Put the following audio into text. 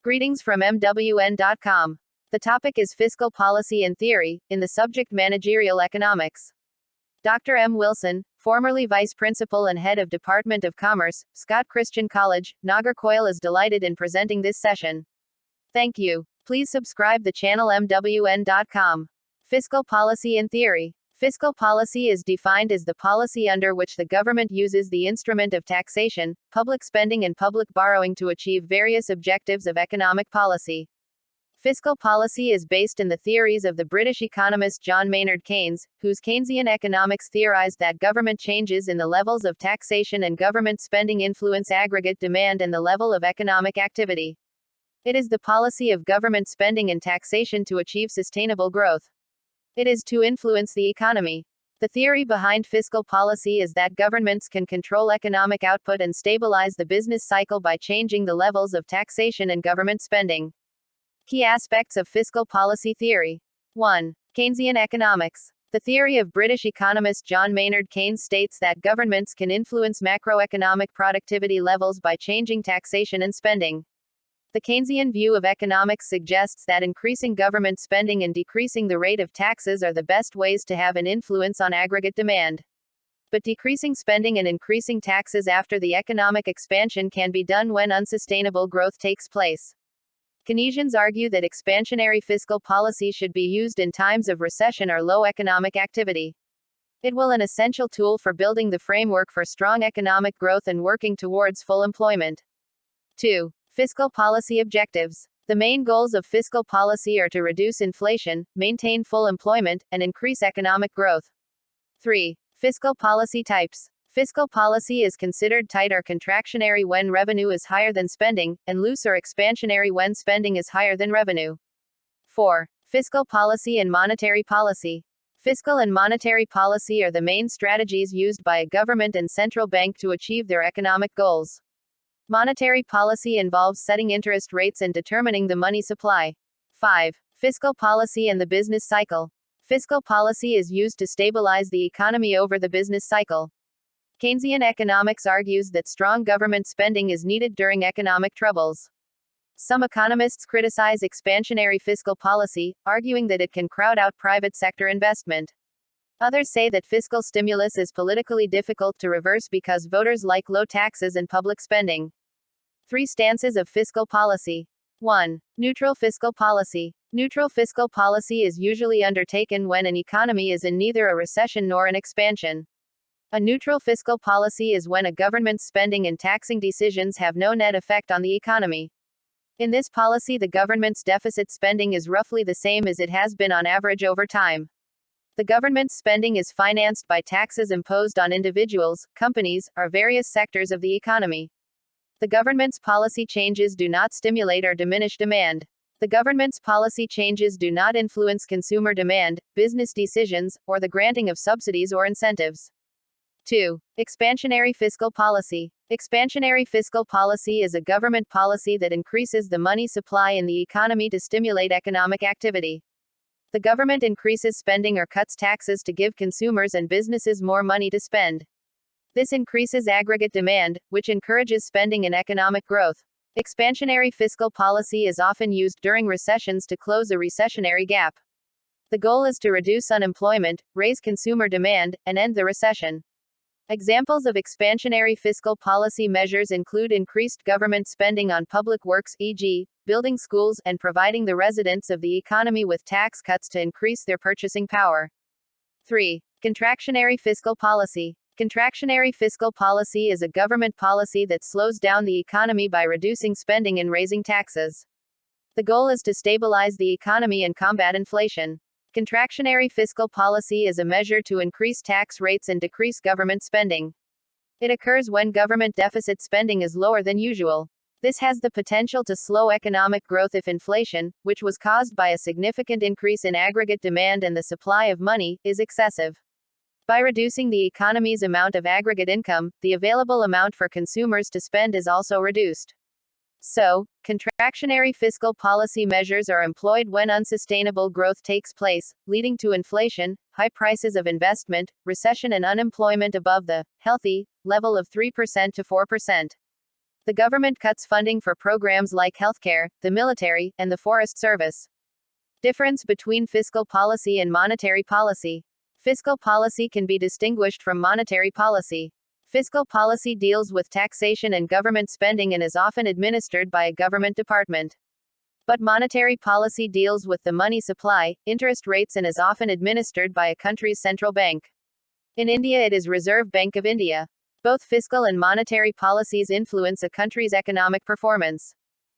Greetings from MWN.com. The topic is fiscal policy and theory, in the subject managerial economics. Dr. M. Wilson, formerly Vice Principal and Head of Department of Commerce, Scott Christian College, Nagercoil is delighted in presenting this session. Thank you. Please subscribe the channel MWN.com. Fiscal policy and theory. Fiscal policy is defined as the policy under which the government uses the instrument of taxation, public spending and public borrowing to achieve various objectives of economic policy. Fiscal policy is based in the theories of the British economist John Maynard Keynes, whose Keynesian economics theorized that government changes in the levels of taxation and government spending influence aggregate demand and the level of economic activity. It is the policy of government spending and taxation to achieve sustainable growth. It is to influence the economy. The theory behind fiscal policy is that governments can control economic output and stabilize the business cycle by changing the levels of taxation and government spending. Key aspects of fiscal policy theory. 1. Keynesian economics. The theory of British economist John Maynard Keynes states that governments can influence macroeconomic productivity levels by changing taxation and spending. The Keynesian view of economics suggests that increasing government spending and decreasing the rate of taxes are the best ways to have an influence on aggregate demand. But decreasing spending and increasing taxes after the economic expansion can be done when unsustainable growth takes place. Keynesians argue that expansionary fiscal policy should be used in times of recession or low economic activity. It will an essential tool for building the framework for strong economic growth and working towards full employment. 2. Fiscal policy objectives. The main goals of fiscal policy are to reduce inflation, maintain full employment, and increase economic growth. 3. Fiscal policy types. Fiscal policy is considered tight or contractionary when revenue is higher than spending, and loose or expansionary when spending is higher than revenue. 4. Fiscal policy and monetary policy. Fiscal and monetary policy are the main strategies used by a government and central bank to achieve their economic goals. Monetary policy involves setting interest rates and determining the money supply. 5. Fiscal policy and the business cycle. Fiscal policy is used to stabilize the economy over the business cycle. Keynesian economics argues that strong government spending is needed during economic troubles. Some economists criticize expansionary fiscal policy, arguing that it can crowd out private sector investment. Others say that fiscal stimulus is politically difficult to reverse because voters like low taxes and public spending. 3 stances of fiscal policy. 1. Neutral fiscal policy. Neutral fiscal policy is usually undertaken when an economy is in neither a recession nor an expansion. A neutral fiscal policy is when a government's spending and taxing decisions have no net effect on the economy. In this policy, the government's deficit spending is roughly the same as it has been on average over time. The government's spending is financed by taxes imposed on individuals, companies, or various sectors of the economy. The government's policy changes do not stimulate or diminish demand. The government's policy changes do not influence consumer demand, business decisions, or the granting of subsidies or incentives. 2. Expansionary fiscal policy. Expansionary fiscal policy is a government policy that increases the money supply in the economy to stimulate economic activity. The government increases spending or cuts taxes to give consumers and businesses more money to spend. This increases aggregate demand, which encourages spending and economic growth. Expansionary fiscal policy is often used during recessions to close a recessionary gap. The goal is to reduce unemployment, raise consumer demand, and end the recession. Examples of expansionary fiscal policy measures include increased government spending on public works, e.g., building schools, and providing the residents of the economy with tax cuts to increase their purchasing power. 3. Contractionary fiscal policy. Contractionary fiscal policy is a government policy that slows down the economy by reducing spending and raising taxes. The goal is to stabilize the economy and combat inflation. Contractionary fiscal policy is a measure to increase tax rates and decrease government spending. It occurs when government deficit spending is lower than usual. This has the potential to slow economic growth if inflation, which was caused by a significant increase in aggregate demand and the supply of money, is excessive. By reducing the economy's amount of aggregate income, the available amount for consumers to spend is also reduced. So, contractionary fiscal policy measures are employed when unsustainable growth takes place, leading to inflation, high prices of investment, recession and unemployment above the healthy level of 3% to 4%. The government cuts funding for programs like healthcare, the military, and the forest service. Difference between fiscal policy and monetary policy. Fiscal policy can be distinguished from monetary policy. Fiscal policy deals with taxation and government spending and is often administered by a government department. But monetary policy deals with the money supply, interest rates, and is often administered by a country's central bank. In India, it is Reserve Bank of India. Both fiscal and monetary policies influence a country's economic performance.